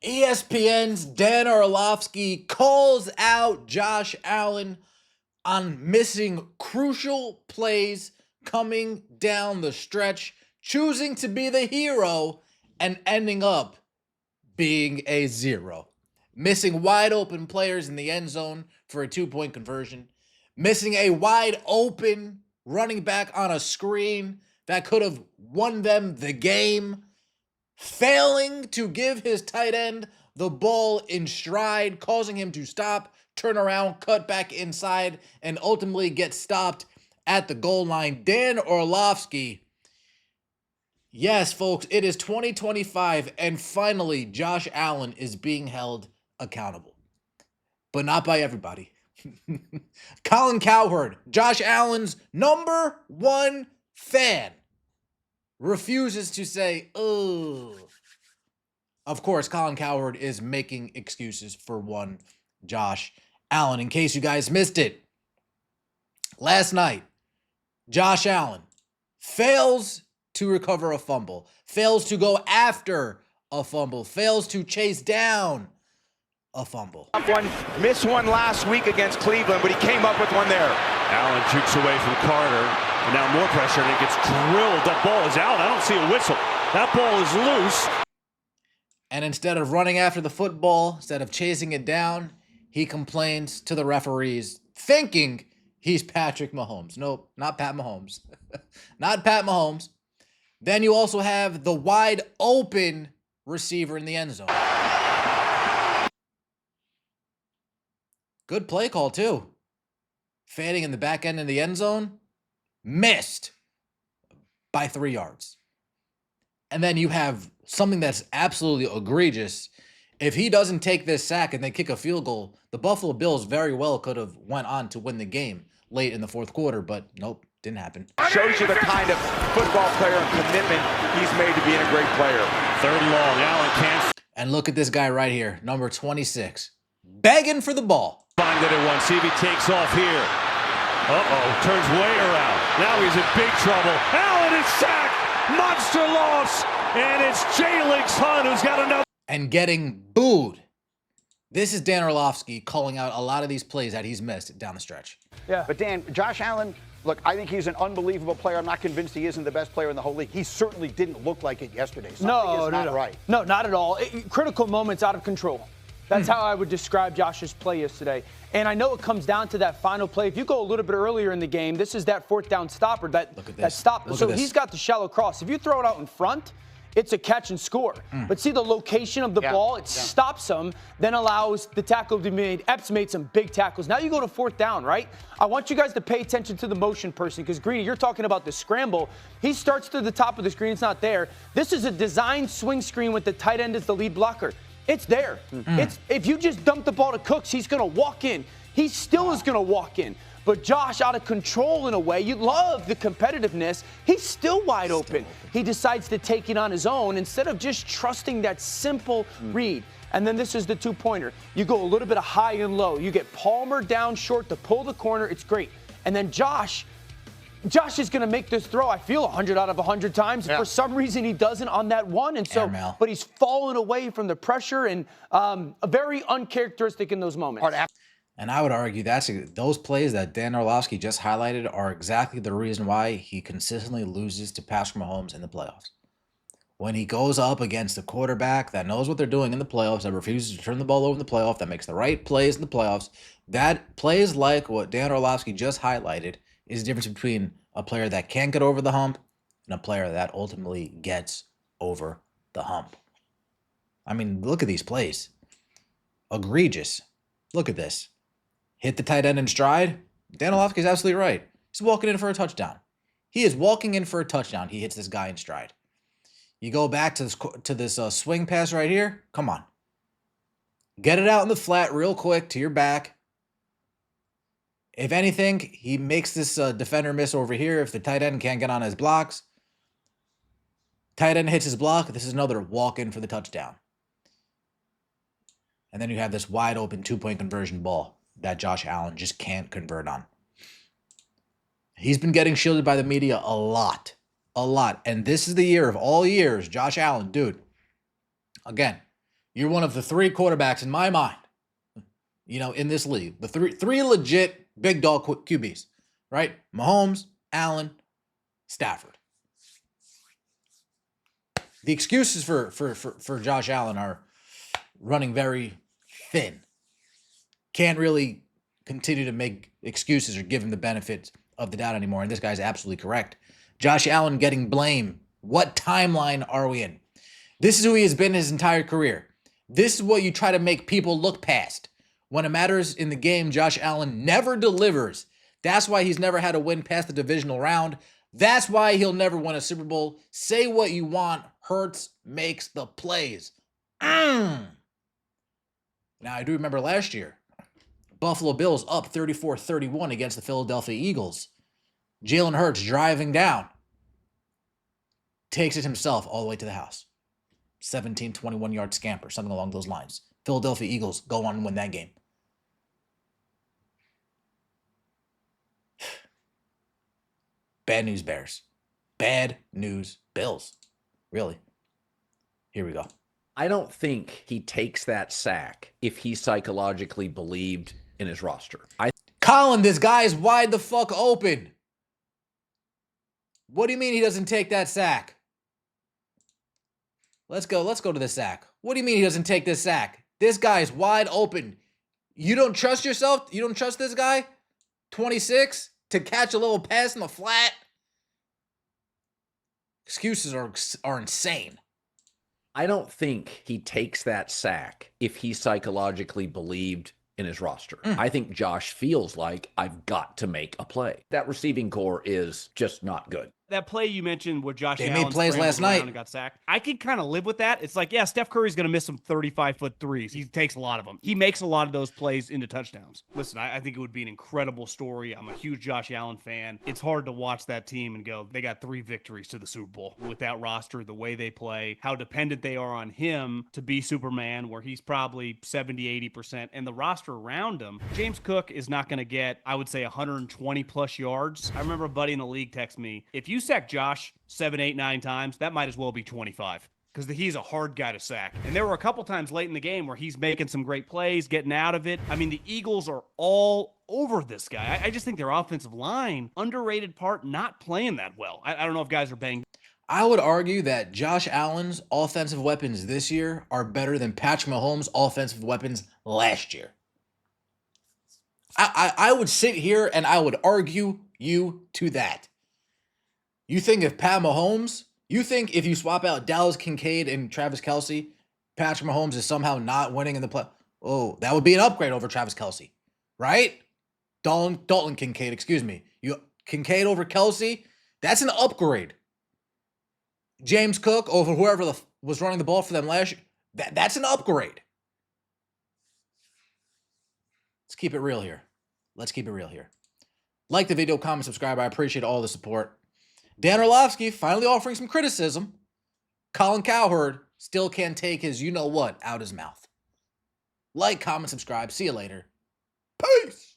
ESPN's Dan Orlovsky calls out Josh Allen on missing crucial plays coming down the stretch, choosing to be the hero and ending up being a zero. Missing wide open players in the end zone for a 2-point conversion. Missing a wide open running back on a screen that could have won them the game. Failing to give his tight end the ball in stride, causing him to stop, turn around, cut back inside, and ultimately get stopped at the goal line. Dan Orlovsky. Yes, folks, it is 2025, and finally, Josh Allen is being held accountable. But not by everybody. Colin Cowherd, Josh Allen's #1 fan, refuses to say, oh. Of course, Colin Cowherd is making excuses for one Josh Allen. In case you guys missed it, last night, Josh Allen fails to recover a fumble, fails to go after a fumble, fails to chase down a fumble. Missed one last week against Cleveland, but he came up with one there. Allen jukes away from Carter. And now more pressure, and it gets drilled. That ball is out. I don't see a whistle. That ball is loose. And instead of running after the football, instead of chasing it down, he complains to the referees, thinking he's Patrick Mahomes. Nope, not Pat Mahomes. Not Pat Mahomes. Then you also have the wide open receiver in the end zone. Good play call, too. Fading in the back end in the end zone. Missed by 3 yards. And then you have something that's absolutely egregious. If he doesn't take this sack and they kick a field goal, the Buffalo Bills very well could have went on to win the game late in the fourth quarter, but nope, didn't happen. Shows you the kind of football player and commitment he's made to being a great player. Third and long, Allen can't. And look at this guy right here, number 26, begging for the ball. Find that it one. See if he takes off here. Turns way around. Now he's in big trouble. Allen is sacked. Monster loss. And it's Jalen Hunt who's got another. And getting booed. This is Dan Orlovsky calling out a lot of these plays that he's missed down the stretch. Yeah. But Dan, Josh Allen, look, I think he's an unbelievable player. I'm not convinced he isn't the best player in the whole league. He certainly didn't look like it yesterday. Something is not right. No, not at all. Critical moments out of control. That's how I would describe Josh's play yesterday. And I know it comes down to that final play. If you go a little bit earlier in the game, this is that fourth down stopper, that stop. So he's got the shallow cross. If you throw it out in front, it's a catch and score. But see the location of the ball, it stops him, then allows the tackle to be made. Epps made some big tackles. Now you go to fourth down, right? I want you guys to pay attention to the motion person, because Greeny, you're talking about the scramble. He starts to the top of the screen, it's not there. This is a design swing screen with the tight end as the lead blocker. It's there. If you just dump the ball to Cooks, he's going to walk in. He still is going to walk in. But Josh, out of control in a way, you love the competitiveness. He's still wide open. He decides to take it on his own instead of just trusting that simple read. And then this is the two-pointer. You go a little bit of high and low. You get Palmer down short to pull the corner. It's great. And then Josh is going to make this throw, I feel, 100 out of 100 times. For some reason, he doesn't on that one. And so, but he's fallen away from the pressure and very uncharacteristic in those moments. And I would argue those plays that Dan Orlovsky just highlighted are exactly the reason why he consistently loses to Patrick Mahomes in the playoffs. When he goes up against a quarterback that knows what they're doing in the playoffs, that refuses to turn the ball over in the playoff, that makes the right plays in the playoffs, that plays like what Dan Orlovsky just highlighted is the difference between a player that can't get over the hump and a player that ultimately gets over the hump. I mean, look at these plays. Egregious. Look at this. Hit the tight end in stride. Dan Orlovsky is absolutely right. He's walking in for a touchdown. He is walking in for a touchdown. He hits this guy in stride. You go back to this swing pass right here. Come on. Get it out in the flat real quick to your back. If anything, he makes this defender miss over here if the tight end can't get on his blocks. Tight end hits his block. This is another walk-in for the touchdown. And then you have this wide open 2-point conversion ball that Josh Allen just can't convert on. He's been getting shielded by the media a lot. A lot. And this is the year of all years, Josh Allen, dude. Again, You're one of the 3 quarterbacks in my mind, in this league. The three legit big dog QBs, right? Mahomes, Allen, Stafford. The excuses for Josh Allen are running very thin. Can't really continue to make excuses or give him the benefit of the doubt anymore. And this guy's absolutely correct. Josh Allen getting blame. What timeline are we in? This is who he has been his entire career. This is what you try to make people look past. When it matters in the game, Josh Allen never delivers. That's why he's never had a win past the divisional round. That's why he'll never win a Super Bowl. Say what you want. Hurts makes the plays. Now, I do remember last year, Buffalo Bills up 34-31 against the Philadelphia Eagles. Jalen Hurts driving down. Takes it himself all the way to the house. 17, 21-yard scamper, something along those lines. Philadelphia Eagles go on and win that game. Bad news, Bears. Bad news, Bills. Really. Here we go. I don't think he takes that sack if he psychologically believed in his roster. Colin, this guy is wide the fuck open. What do you mean he doesn't take that sack? Let's go to the sack. What do you mean he doesn't take this sack? This guy is wide open. You don't trust yourself? You don't trust this guy? 26 to catch a little pass in the flat? Excuses are insane. I don't think he takes that sack if he psychologically believed in his roster. I think Josh feels like I've got to make a play. That receiving core is just not good. That play you mentioned where Josh Allen made plays last night and got sacked. I could kind of live with that. It's like, yeah, Steph Curry's going to miss some 35-foot threes. He takes a lot of them. He makes a lot of those plays into touchdowns. Listen, I think it would be an incredible story. I'm a huge Josh Allen fan. It's hard to watch that team and go, they got 3 victories to the Super Bowl. With that roster, the way they play, how dependent they are on him to be Superman, where he's probably 70, 80%, and the roster around him. James Cook is not going to get, I would say, 120-plus yards. I remember a buddy in the league text me, if you sack Josh 7, 8, 9 times, that might as well be 25 because he's a hard guy to sack. And there were a couple times late in the game where he's making some great plays, getting out of it. I mean, the Eagles are all over this guy. I just think their offensive line, underrated part, not playing that well. I don't know if guys are banged. I would argue that Josh Allen's offensive weapons this year are better than Patrick Mahomes' offensive weapons last year. I would sit here and I would argue you to that. You think if if you swap out Dallas Kincaid and Travis Kelce, Patrick Mahomes is somehow not winning in the play? Oh, that would be an upgrade over Travis Kelce, right? Dalton Kincaid, excuse me. Kincaid over Kelce, that's an upgrade. James Cook over whoever was running the ball for them last year, that's an upgrade. Let's keep it real here. Like the video, comment, subscribe. I appreciate all the support. Dan Orlovsky finally offering some criticism. Colin Cowherd still can't take his you-know-what out his mouth. Like, comment, subscribe. See you later. Peace!